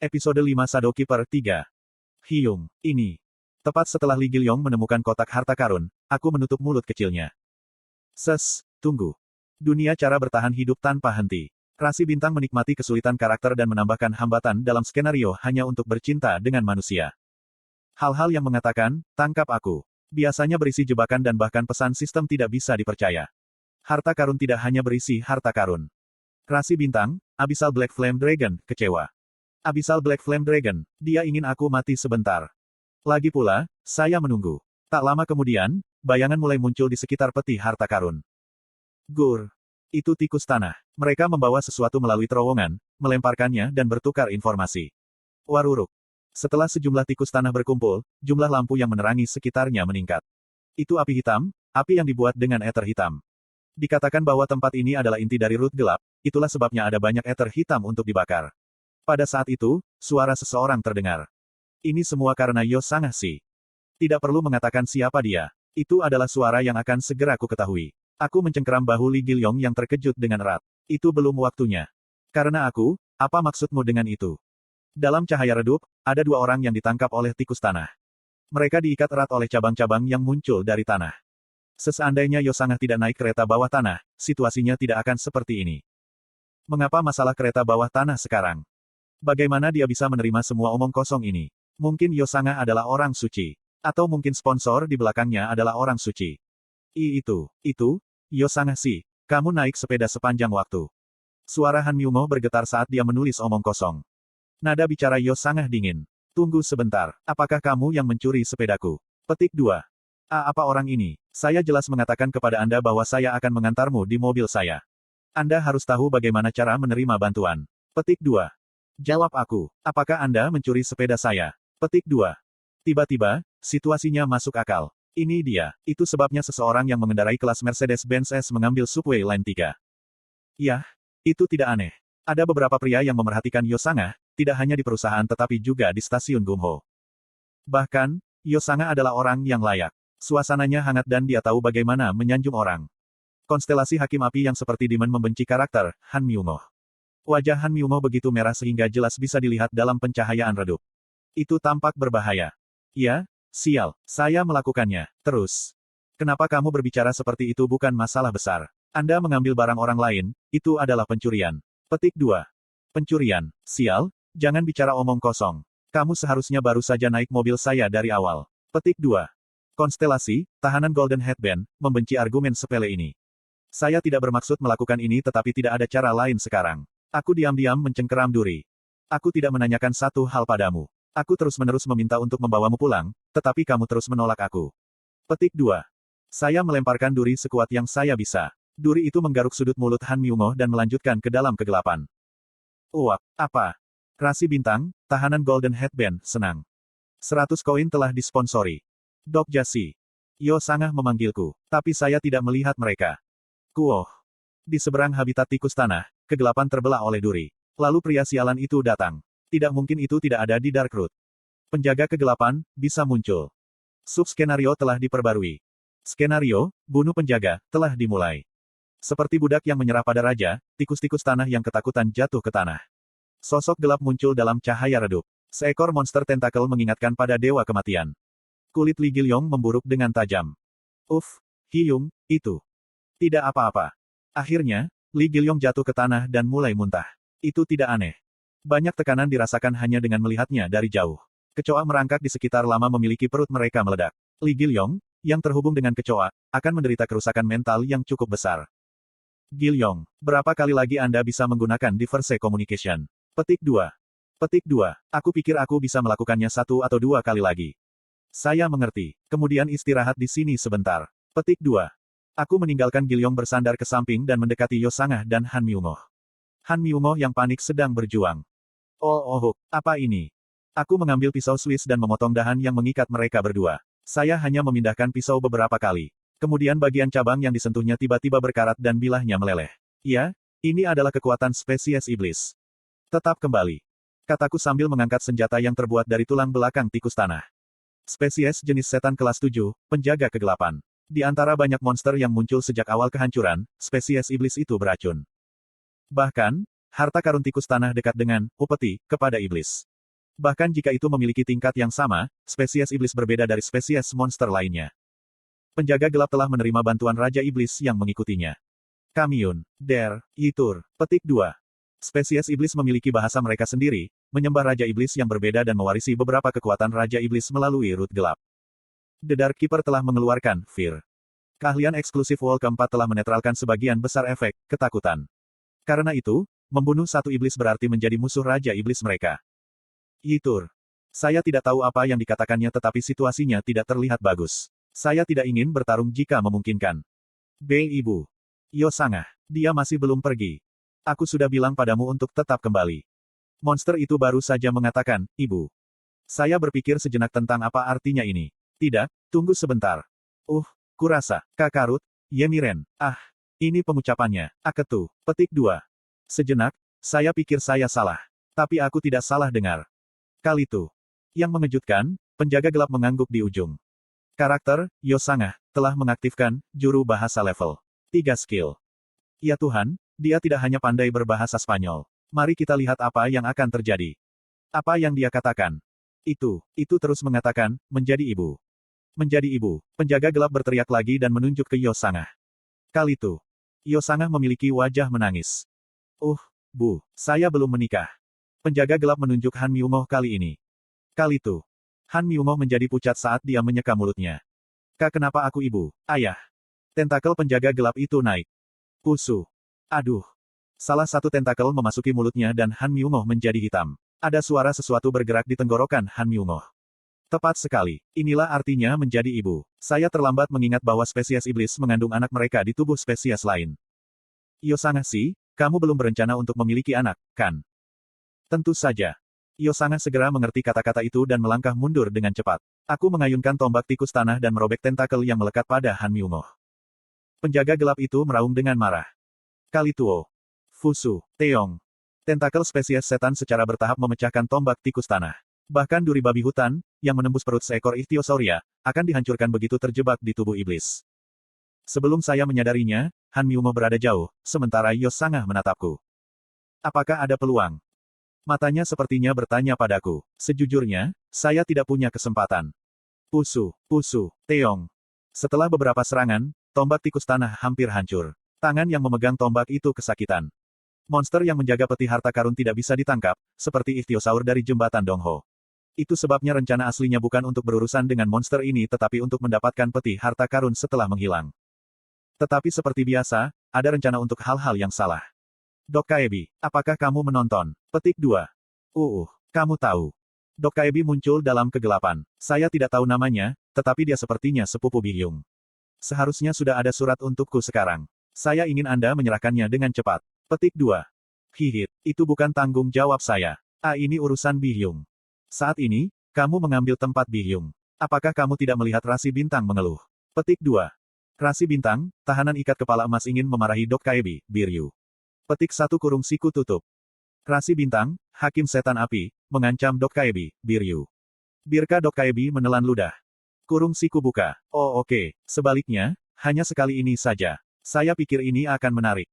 Episode 5 Shadow Keeper 3. Hyung, ini. Tepat setelah Li Gilyong menemukan kotak harta karun, aku menutup mulut kecilnya. Tunggu. Dunia cara bertahan hidup tanpa henti. Rasi Bintang menikmati kesulitan karakter dan menambahkan hambatan dalam skenario hanya untuk bercinta dengan manusia. Hal-hal yang mengatakan, tangkap aku. Biasanya berisi jebakan dan bahkan pesan sistem tidak bisa dipercaya. Harta karun tidak hanya berisi harta karun. Rasi Bintang, Abyssal Black Flame Dragon, kecewa. Abyssal Black Flame Dragon, dia ingin aku mati sebentar. Lagi pula, saya menunggu. Tak lama kemudian, bayangan mulai muncul di sekitar peti harta karun. Gur. Itu tikus tanah. Mereka membawa sesuatu melalui terowongan, melemparkannya dan bertukar informasi. Waruruk. Setelah sejumlah tikus tanah berkumpul, jumlah lampu yang menerangi sekitarnya meningkat. Itu api hitam, api yang dibuat dengan ether hitam. Dikatakan bahwa tempat ini adalah inti dari root gelap, itulah sebabnya ada banyak ether hitam untuk dibakar. Pada saat itu, suara seseorang terdengar. Ini semua karena Yo Sangha-si. Tidak perlu mengatakan siapa dia. Itu adalah suara yang akan segera ku ketahui. Aku mencengkeram bahu Li Gilyong yang terkejut dengan erat. Itu belum waktunya. Karena aku, apa maksudmu dengan itu? Dalam cahaya redup, ada dua orang yang ditangkap oleh tikus tanah. Mereka diikat erat oleh cabang-cabang yang muncul dari tanah. Seandainya Yo Sangha tidak naik kereta bawah tanah, situasinya tidak akan seperti ini. Mengapa masalah kereta bawah tanah sekarang? Bagaimana dia bisa menerima semua omong kosong ini? Mungkin Yo Sangha adalah orang suci. Atau mungkin sponsor di belakangnya adalah orang suci. Itu, Yo Sangha-si, kamu naik sepeda sepanjang waktu. Suara Han Myungo bergetar saat dia menulis omong kosong. Nada bicara Yo Sangha dingin. Tunggu sebentar, apakah kamu yang mencuri sepedaku? Petik 2. Apa orang ini? Saya jelas mengatakan kepada Anda bahwa saya akan mengantarmu di mobil saya. Anda harus tahu bagaimana cara menerima bantuan. Petik 2. Jawab aku, apakah Anda mencuri sepeda saya? Petik 2. Tiba-tiba, situasinya masuk akal. Ini dia, itu sebabnya seseorang yang mengendarai kelas Mercedes-Benz S mengambil subway line 3. Yah, itu tidak aneh. Ada beberapa pria yang memerhatikan Yo Sangha, tidak hanya di perusahaan tetapi juga di stasiun Gumho. Bahkan, Yo Sangha adalah orang yang layak. Suasananya hangat dan dia tahu bagaimana menyanjung orang. Konstelasi hakim api yang seperti Demon membenci karakter, Han Myungo. Wajah Han Myungo begitu merah sehingga jelas bisa dilihat dalam pencahayaan redup. Itu tampak berbahaya. Ya, sial, saya melakukannya. Terus. Kenapa kamu berbicara seperti itu bukan masalah besar? Anda mengambil barang orang lain, itu adalah pencurian. Petik 2. Pencurian, sial, jangan bicara omong kosong. Kamu seharusnya baru saja naik mobil saya dari awal. Petik 2. Konstelasi, tahanan Golden Headband, membenci argumen sepele ini. Saya tidak bermaksud melakukan ini tetapi tidak ada cara lain sekarang. Aku diam-diam mencengkeram duri. Aku tidak menanyakan satu hal padamu. Aku terus-menerus meminta untuk membawamu pulang, tetapi kamu terus menolak aku. Petik 2. Saya melemparkan duri sekuat yang saya bisa. Duri itu menggaruk sudut mulut Han Myungo dan melanjutkan ke dalam kegelapan. Uap, apa? Rasi Bintang, tahanan Golden Headband, senang. 100 koin telah disponsori. Dok Jasi. Yo Sangha memanggilku, tapi saya tidak melihat mereka. Kuoh. Di seberang habitat tikus tanah, kegelapan terbelah oleh duri. Lalu pria sialan itu datang. Tidak mungkin itu tidak ada di Darkroot. Penjaga kegelapan, bisa muncul. Sub-skenario telah diperbarui. Skenario, bunuh penjaga, telah dimulai. Seperti budak yang menyerah pada raja, tikus-tikus tanah yang ketakutan jatuh ke tanah. Sosok gelap muncul dalam cahaya redup. Seekor monster tentakel mengingatkan pada dewa kematian. Kulit Li Gilyong memburuk dengan tajam. Hyung, itu. Tidak apa-apa. Akhirnya, Li Gilyong jatuh ke tanah dan mulai muntah. Itu tidak aneh. Banyak tekanan dirasakan hanya dengan melihatnya dari jauh. Kecoa merangkak di sekitar lama memiliki perut mereka meledak. Li Gilyong, yang terhubung dengan kecoa, akan menderita kerusakan mental yang cukup besar. Gilyong, berapa kali lagi Anda bisa menggunakan diverse communication? Petik 2. Petik 2. Aku pikir aku bisa melakukannya 1 atau 2 kali lagi. Saya mengerti. Kemudian istirahat di sini sebentar. Petik 2. Aku meninggalkan Gilyong bersandar ke samping dan mendekati Yo Sangha dan Han Myungo. Han Myungo yang panik sedang berjuang. Apa ini? Aku mengambil pisau Swiss dan memotong dahan yang mengikat mereka berdua. Saya hanya memindahkan pisau beberapa kali. Kemudian bagian cabang yang disentuhnya tiba-tiba berkarat dan bilahnya meleleh. Ya, ini adalah kekuatan spesies iblis. Tetap kembali. Kataku sambil mengangkat senjata yang terbuat dari tulang belakang tikus tanah. Spesies jenis setan kelas 7, penjaga kegelapan. Di antara banyak monster yang muncul sejak awal kehancuran, spesies iblis itu beracun. Bahkan, harta karun tikus tanah dekat dengan upeti kepada iblis. Bahkan jika itu memiliki tingkat yang sama, spesies iblis berbeda dari spesies monster lainnya. Penjaga gelap telah menerima bantuan Raja Iblis yang mengikutinya. Kamyun, Der, Yitur, petik 2. Spesies iblis memiliki bahasa mereka sendiri, menyembah Raja Iblis yang berbeda dan mewarisi beberapa kekuatan Raja Iblis melalui root gelap. The Dark Keeper telah mengeluarkan Fear. Keahlian eksklusif Wall keempat telah menetralkan sebagian besar efek ketakutan. Karena itu, membunuh satu iblis berarti menjadi musuh Raja Iblis mereka. Yitur. Saya tidak tahu apa yang dikatakannya tetapi situasinya tidak terlihat bagus. Saya tidak ingin bertarung jika memungkinkan. Ibu. Yosangah. Dia masih belum pergi. Aku sudah bilang padamu untuk tetap kembali. Monster itu baru saja mengatakan, Ibu. Saya berpikir sejenak tentang apa artinya ini. Tidak, tunggu sebentar. Kurasa, Kakarut, Yemiren. Ini pengucapannya. Aketu, petik 2. Sejenak, saya pikir saya salah. Tapi aku tidak salah dengar. Kali itu. Yang mengejutkan, penjaga gelap mengangguk di ujung. Karakter, Yosangah, telah mengaktifkan juru bahasa level 3 skill. Ya Tuhan, dia tidak hanya pandai berbahasa Spanyol. Mari kita lihat apa yang akan terjadi. Apa yang dia katakan? Itu terus mengatakan, menjadi ibu. Menjadi ibu, penjaga gelap berteriak lagi dan menunjuk ke Yosangah. Kali itu, Yosangah memiliki wajah menangis. Bu, saya belum menikah. Penjaga gelap menunjuk Han Myungoh kali ini. Kali itu, Han Myungoh menjadi pucat saat dia menyeka mulutnya. Kenapa aku ibu, ayah? Tentakel penjaga gelap itu naik. Pusu. Aduh. Salah satu tentakel memasuki mulutnya dan Han Myungoh menjadi hitam. Ada suara sesuatu bergerak di tenggorokan Han Myungoh. Tepat sekali. Inilah artinya menjadi ibu. Saya terlambat mengingat bahwa spesies iblis mengandung anak mereka di tubuh spesies lain. Yosangah kamu belum berencana untuk memiliki anak, kan? Tentu saja. Yosangah segera mengerti kata-kata itu dan melangkah mundur dengan cepat. Aku mengayunkan tombak tikus tanah dan merobek tentakel yang melekat pada Han Myungoh. Penjaga gelap itu meraung dengan marah. Kalituo. Fusu, Teong. Tentakel spesies setan secara bertahap memecahkan tombak tikus tanah. Bahkan duri babi hutan, yang menembus perut seekor Ichthyosauria, akan dihancurkan begitu terjebak di tubuh iblis. Sebelum saya menyadarinya, Han Myungoh berada jauh, sementara Yosangah menatapku. Apakah ada peluang? Matanya sepertinya bertanya padaku. Sejujurnya, saya tidak punya kesempatan. Pusu, Teong. Setelah beberapa serangan, tombak tikus tanah hampir hancur. Tangan yang memegang tombak itu kesakitan. Monster yang menjaga peti harta karun tidak bisa ditangkap, seperti Ichthyosaur dari jembatan Dongho. Itu sebabnya rencana aslinya bukan untuk berurusan dengan monster ini tetapi untuk mendapatkan peti harta karun setelah menghilang. Tetapi seperti biasa, ada rencana untuk hal-hal yang salah. Dok Kaebi, apakah kamu menonton? Petik 2. Kamu tahu. Dok Kaebi muncul dalam kegelapan. Saya tidak tahu namanya, tetapi dia sepertinya sepupu Bihyung. Seharusnya sudah ada surat untukku sekarang. Saya ingin Anda menyerahkannya dengan cepat. Petik 2. Hihit, itu bukan tanggung jawab saya. Ini urusan Bihyung. Saat ini, kamu mengambil tempat Bihyung. Apakah kamu tidak melihat Rasi Bintang mengeluh? Petik 2. Rasi Bintang, tahanan ikat kepala emas ingin memarahi Dok Kaebi, Biryu. Petik 1 kurung siku tutup. Rasi Bintang, Hakim Setan Api, mengancam Dok Kaebi, Biryu. Birka Dok Kaebi menelan ludah. Kurung siku buka. Oke. Sebaliknya, hanya sekali ini saja. Saya pikir ini akan menarik.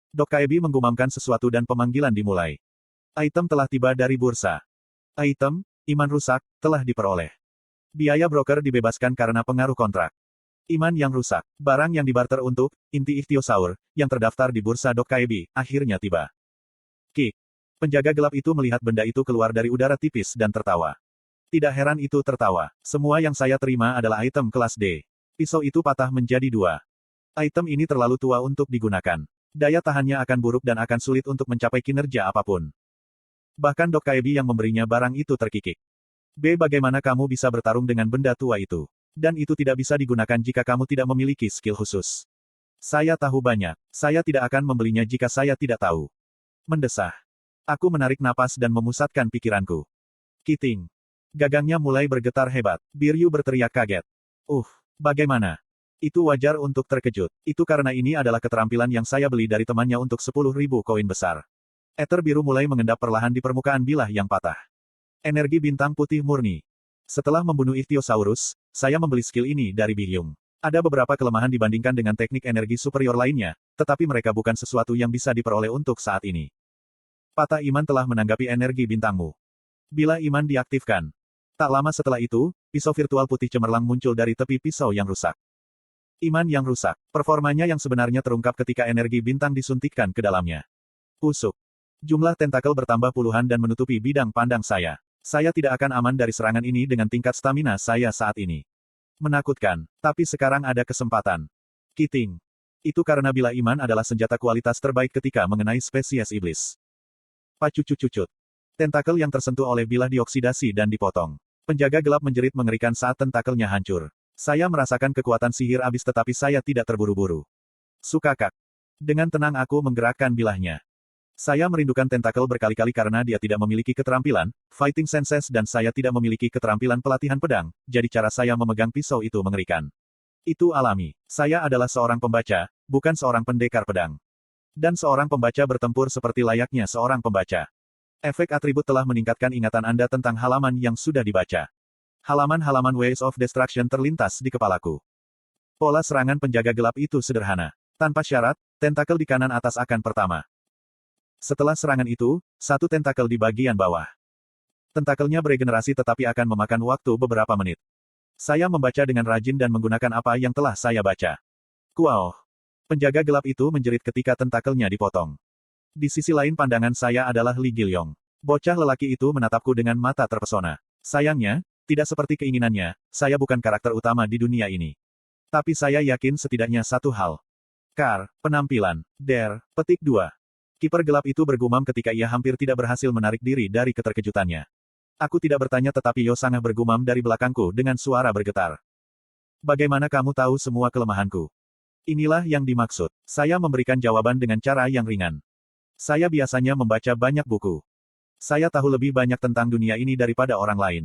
Dok Kaebi menggumamkan sesuatu dan pemanggilan dimulai. Item telah tiba dari bursa. Item, iman rusak, telah diperoleh. Biaya broker dibebaskan karena pengaruh kontrak. Iman yang rusak, barang yang dibarter untuk, inti Ichthyosaur, yang terdaftar di bursa Dok Kaebi, akhirnya tiba. Kick. Penjaga gelap itu melihat benda itu keluar dari udara tipis dan tertawa. Tidak heran itu tertawa. Semua yang saya terima adalah item kelas D. Pisau itu patah menjadi 2. Item ini terlalu tua untuk digunakan. Daya tahannya akan buruk dan akan sulit untuk mencapai kinerja apapun. Bahkan Dok Kaebi yang memberinya barang itu terkikik. Bagaimana kamu bisa bertarung dengan benda tua itu? Dan itu tidak bisa digunakan jika kamu tidak memiliki skill khusus. Saya tahu banyak. Saya tidak akan membelinya jika saya tidak tahu. Mendesah. Aku menarik napas dan memusatkan pikiranku. Kiting. Gagangnya mulai bergetar hebat. Biryu berteriak kaget. Bagaimana? Itu wajar untuk terkejut. Itu karena ini adalah keterampilan yang saya beli dari temannya untuk 10.000 koin besar. Ether biru mulai mengendap perlahan di permukaan bilah yang patah. Energi bintang putih murni. Setelah membunuh Ichthyosaurus, saya membeli skill ini dari Bihyung. Ada beberapa kelemahan dibandingkan dengan teknik energi superior lainnya, tetapi mereka bukan sesuatu yang bisa diperoleh untuk saat ini. Patah iman telah menanggapi energi bintangmu. Bila iman diaktifkan. Tak lama setelah itu, pisau virtual putih cemerlang muncul dari tepi pisau yang rusak. Iman yang rusak. Performanya yang sebenarnya terungkap ketika energi bintang disuntikkan ke dalamnya. Usuk. Jumlah tentakel bertambah puluhan dan menutupi bidang pandang saya. Saya tidak akan aman dari serangan ini dengan tingkat stamina saya saat ini. Menakutkan. Tapi sekarang ada kesempatan. Kiting. Itu karena bila iman adalah senjata kualitas terbaik ketika mengenai spesies iblis. Pacucut-cucut. Tentakel yang tersentuh oleh bilah dioksidasi dan dipotong. Penjaga gelap menjerit mengerikan saat tentakelnya hancur. Saya merasakan kekuatan sihir abis tetapi saya tidak terburu-buru. Sukakak. Dengan tenang aku menggerakkan bilahnya. Saya merindukan tentakel berkali-kali karena dia tidak memiliki keterampilan, fighting senses dan saya tidak memiliki keterampilan pelatihan pedang, jadi cara saya memegang pisau itu mengerikan. Itu alami. Saya adalah seorang pembaca, bukan seorang pendekar pedang. Dan seorang pembaca bertempur seperti layaknya seorang pembaca. Efek atribut telah meningkatkan ingatan Anda tentang halaman yang sudah dibaca. Halaman-halaman Ways of Destruction terlintas di kepalaku. Pola serangan penjaga gelap itu sederhana. Tanpa syarat, tentakel di kanan atas akan pertama. Setelah serangan itu, satu tentakel di bagian bawah. Tentakelnya beregenerasi tetapi akan memakan waktu beberapa menit. Saya membaca dengan rajin dan menggunakan apa yang telah saya baca. Kuau. Penjaga gelap itu menjerit ketika tentakelnya dipotong. Di sisi lain pandangan saya adalah Li Gilyong. Bocah lelaki itu menatapku dengan mata terpesona. Sayangnya, tidak seperti keinginannya, saya bukan karakter utama di dunia ini. Tapi saya yakin setidaknya satu hal. Penampilan. Petik 2. Kiper gelap itu bergumam ketika ia hampir tidak berhasil menarik diri dari keterkejutannya. Aku tidak bertanya tetapi Yo Sangah bergumam dari belakangku dengan suara bergetar. Bagaimana kamu tahu semua kelemahanku? Inilah yang dimaksud. Saya memberikan jawaban dengan cara yang ringan. Saya biasanya membaca banyak buku. Saya tahu lebih banyak tentang dunia ini daripada orang lain.